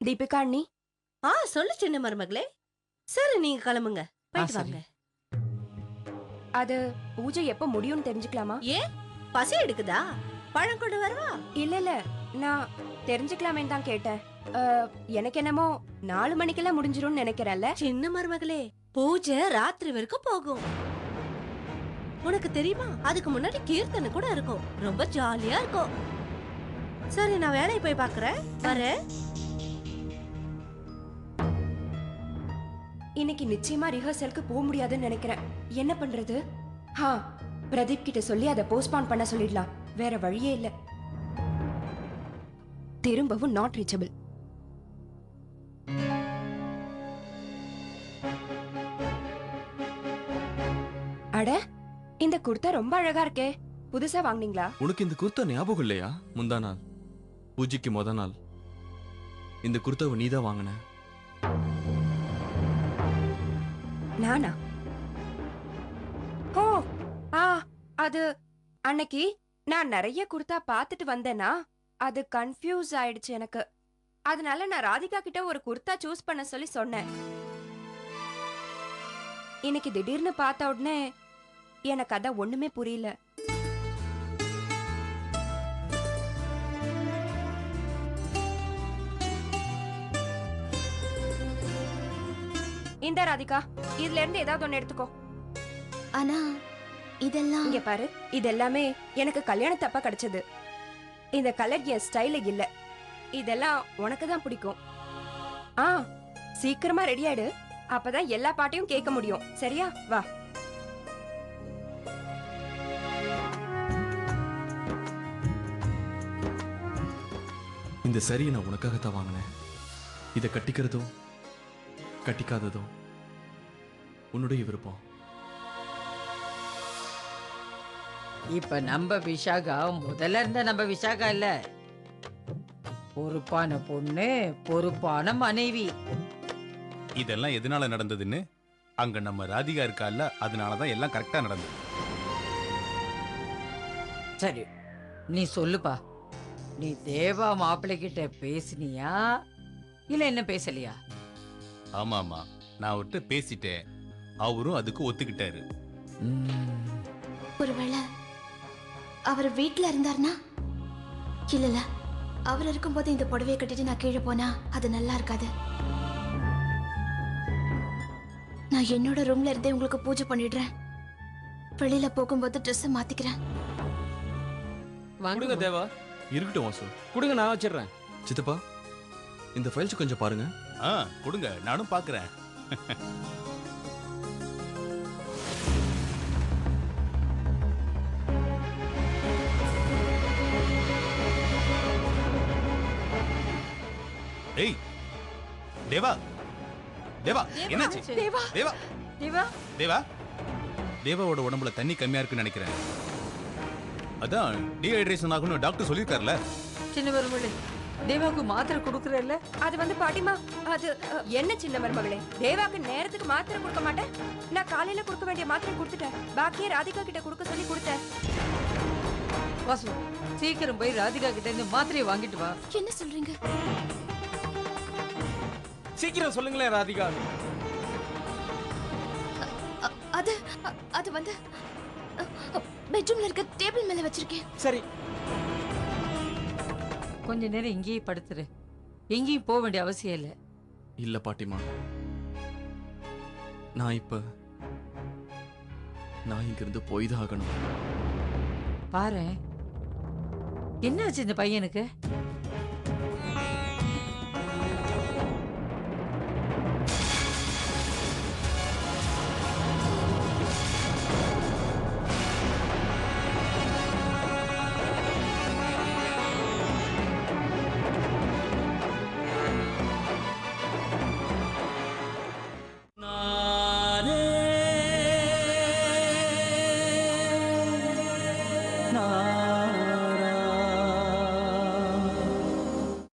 தீபிகா அண்ணி. சொல்லு சின்ன மருமகளே. சரி நீங்க கிளம்புங்க, போயிட்டு சரி. வாங்க. அது பூஜை எப்ப முடியும்னு தெரிஞ்சுக்கலாமா? ஏன் பசி எடுக்குதா? பழம் கொண்டு வரவா? இல்ல இல்ல, நான் தெரிஞ்சுக்கலாமேன்னு தான் கேட்டேன். எனக்கு என்னமோ 4 மணிக்கெல்லாம் முடிஞ்சிரும்னு நினைக்கிறேன்ல. சின்ன மருமகளே, பூஜை ராத்திரி வரைக்கும் போகும். உனக்கு தெரியுமா, அதுக்கு முன்னாடி கீர்த்தனை கூட இருக்கும். ரொம்ப ஜாலியா இருக்கும். சரி நான் வேலையை போய் பாக்குறேன், வரேன். இன்னைக்கு நிச்சயமா ரிஹர்சலுக்கு போக முடியாதுன்னு நினைக்கிறேன். என்ன பண்றது? பிரதீப் கிட்ட சொல்லி அதை போஸ்ட்பான் பண்ண சொல்லிடலாம். வேற வழியே இல்ல. திரும்பவும் நாட் ரீச்சபிள். அட, இந்த குர்தா ரொம்ப அழகா இருக்கே. புதுசா வாங்குனீங்களா? உனக்கு இந்த குர்தா ஞாபகம் இல்லையா? முந்தா நாள் பூஜைக்கு முத நாள் இந்த குர்தாவை நீதான் வாங்கின. நானா? ஓ, அது அன்னைக்கு நான் நிறைய குர்தா பார்த்துட்டு வந்தேனா, அது கன்ஃபியூஸ் ஆயிடுச்சு எனக்கு. அதனால நான் ராதிகா கிட்ட ஒரு குர்தா சூஸ் பண்ண சொல்லி சொன்னேன். இன்னைக்கு திடீர்னு பார்த்த உடனே எனக்கு அதான் ஒண்ணுமே புரியல. இந்த ராதிகா, இதுல இருந்து ஏதாவது ஒண்ணு எடுத்துக்கோ. ஆனா இதெல்லாம் இங்க பாரு, இதெல்லாமே எனக்கு கல்யாணத்தப்ப கிடைச்சது. இந்த கலர் என் ஸ்டைல இல்ல. இதெல்லாம் உனக்கு தான் பிடிக்கும். சீக்கிரமா ரெடி ஆயிடு, அப்பதான் எல்லா பாட்டையும் கேட்க முடியும். சரியா? வா. இந்த சரியை நான் உனக்காகத்தான் வாங்கினேன். இதை கட்டிக்கிறதோ கட்டிக்காததோ உன்னுடைய விருப்பம். இப்ப நம்ம விஷாகா முதல்ல இருந்த நம்ம விஷாகா இல்ல. பொறுப்பான பொண்ணு, பொறுப்பான மனைவி. இதெல்லாம் எதனால நடந்ததுன்னு அங்க நம்ம ராதிகா இருக்கால, அதனாலதான் எல்லாம் கரெக்டா நடந்தது. சரி நீ சொல்லுப்பா, நீ தேவா மாப்பிள்ளை கிட்ட பேசினியா இல்ல என்ன பேசலையா? ஆமாமா, நான் அவர்கிட்ட பேசிட்டேன். அவரும் அதுக்கு ஒத்துக்கிட்டாரு. ஒருவேளை அவர் வீட்டுல இருந்தார்னா? இல்ல, அவர் இருக்கும்போது இந்த புடவையை கட்டிட்டு நான் கீழே போனா அது நல்லா இருக்காது. நான் என்னோட ரூம்ல இருந்தே உங்களுக்கு பூஜை பண்ணிடுறேன். வெளியில போகும்போது ட்ரெஸ் மாத்திக்கிறேன். கொடுங்க தேவா. இருக்கட்டும் வாசு. கொடுங்க, நான் வச்சிடுறேன். சித்தப்பா, இந்த ஃபைல்ஸ் கொஞ்சம் பாருங்க. கொடுங்க, நானும் பாக்குறேன். ஏய் தேவா, தேவா என்னாச்சு? தேவா, தேவா, தேவா, தேவா, தேவாவோட உடம்புல தண்ணி கம்மியா இருக்குன்னு நினைக்கிறேன். அதான் டீஹைட்ரேஷன் ஆகும்னு டாக்டர் சொல்லியிருக்காருல. சின்ன மருமகளே, தேவாவுக்கு மாத்திரை கொடுக்கறல்ல? அது பாட்டிமா, அது என்ன சின்ன மருமகளே, தேவாக்கு நேரத்துக்கு மாத்திரை கொடுக்க மாட்டேன். நான் காலையில கொடுக்க வேண்டிய மாத்திரை கொடுத்துட்டேன். பாக்கியே ராதிகா கிட்ட கொடுக்க சொல்லி கொடுத்தேன். வாசு, சீக்கிரம் போய் ராதிகா கிட்ட இந்த மாத்திரையை வாங்கிட்டு வா. என்ன சொல்றீங்க? சீக்கிரம் சொல்லுங்களேன் ராதிகா. அது அது வந்து பெட்ரூம்ல இருக்க டேபிள் மேல வச்சிருக்கேன். சரி, கொஞ்ச நேரம் இங்கேயே படுத்துரு. எங்கேயும் போக வேண்டிய அவசியம் இல்லை. இல்ல பாட்டிமா, நான் இங்கிருந்து போய்தான் ஆகணும். பாரு, என்னாச்சு இந்த பையனுக்கு?